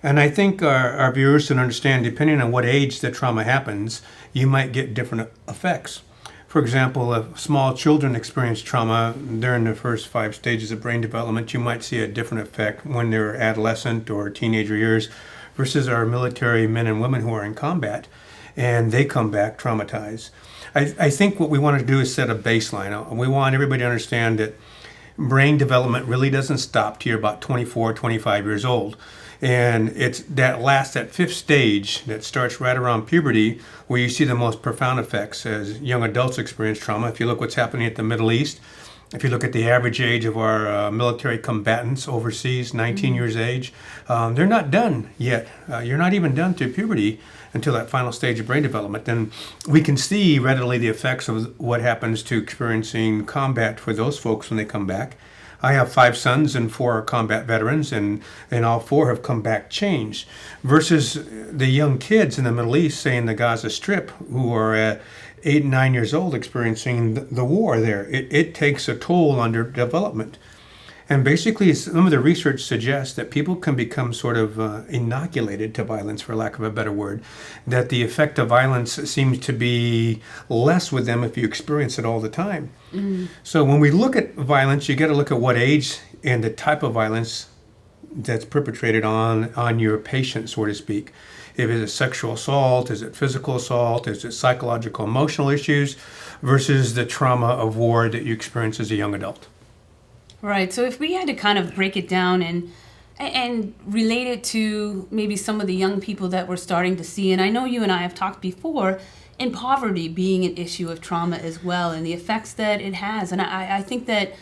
And I think our viewers should understand, depending on what age the trauma happens, you might get different effects. For example, if small children experience trauma during the first 5 stages of brain development, you might see a different effect when they're adolescent or teenager years versus our military men and women who are in combat, and they come back traumatized. I think what we want to do is set a baseline. We want everybody to understand that brain development really doesn't stop till you're about 24, 25 years old. And it's that fifth stage that starts right around puberty where you see the most profound effects as young adults experience trauma. If you look what's happening at the Middle East, if you look at the average age of our military combatants overseas, 19 years age, they're not done yet. You're not even done through puberty until that final stage of brain development. And we can see readily the effects of what happens to experiencing combat for those folks when they come back. I have 5 sons and 4 are combat veterans, and all 4 have come back changed. Versus the young kids in the Middle East, say in the Gaza Strip, who are 8 and 9 years old experiencing the war there. It takes a toll on their development. And basically, some of the research suggests that people can become sort of inoculated to violence, for lack of a better word, that the effect of violence seems to be less with them if you experience it all the time. So when we look at violence, you got to look at what age and the type of violence that's perpetrated on your patient, so to speak. If it's sexual assault, is it physical assault, is it psychological, emotional issues, versus the trauma of war that you experience as a young adult. Right. So if we had to kind of break it down and relate it to maybe some of the young people that we're starting to see, and I know you and I have talked before, in poverty being an issue of trauma as well, and the effects that it has. And I think that,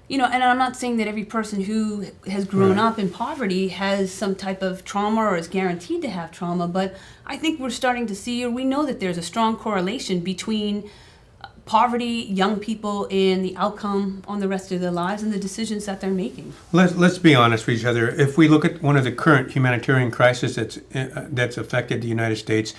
and I'm not saying that every person who has grown up in poverty has some type of trauma or is guaranteed to have trauma, but I think we're starting to see, or we know that there's a strong correlation between poverty, young people, and the outcome on the rest of their lives and the decisions that they're making. Let's be honest with each other. If we look at one of the current humanitarian crises that's affected the United States,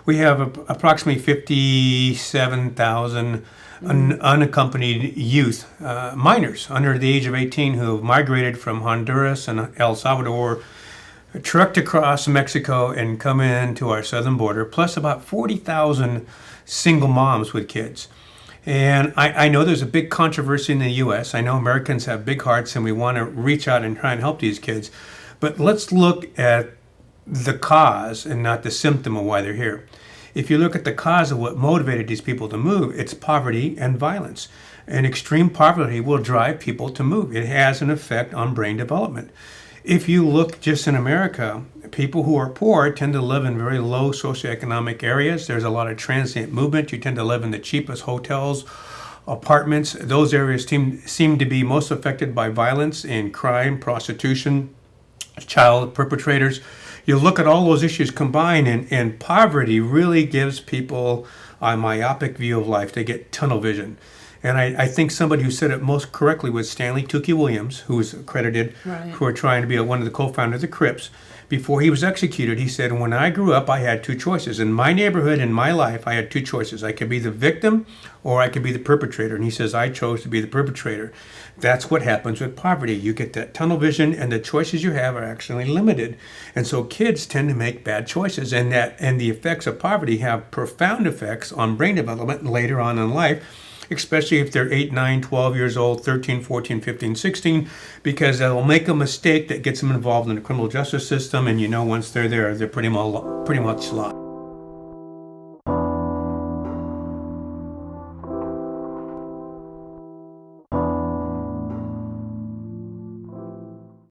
we have approximately 57,000 unaccompanied youth, minors under the age of 18 who have migrated from Honduras and El Salvador, trucked across Mexico and come in to our southern border, plus about 40,000 single moms with kids. And I know there's a big controversy in the U.S. I know Americans have big hearts and we want to reach out and try and help these kids. But let's look at the cause and not the symptom of why they're here. If you look at the cause of what motivated these people to move, it's poverty and violence. And extreme poverty will drive people to move. It has an effect on brain development. If you look just in America, people who are poor tend to live in very low socioeconomic areas. There's a lot of transient movement. You tend to live in the cheapest hotels, apartments. Those areas seem to be most affected by violence and crime, prostitution, child perpetrators. You look at all those issues combined, and poverty really gives people a myopic view of life. They get tunnel vision. And I think somebody who said it most correctly was Stanley Tookie Williams, who was credited for trying to be one of the co-founders of the Crips. Before he was executed, he said, when I grew up, I had 2 choices. In my neighborhood, in my life, I had 2 choices. I could be the victim or I could be the perpetrator. And he says, I chose to be the perpetrator. That's what happens with poverty. You get that tunnel vision and the choices you have are actually limited. And so kids tend to make bad choices, and the effects of poverty have profound effects on brain development later on in life, especially if they're 8, 9, 12 years old, 13, 14, 15, 16, because they'll make a mistake that gets them involved in the criminal justice system, and once they're there, they're pretty much lost.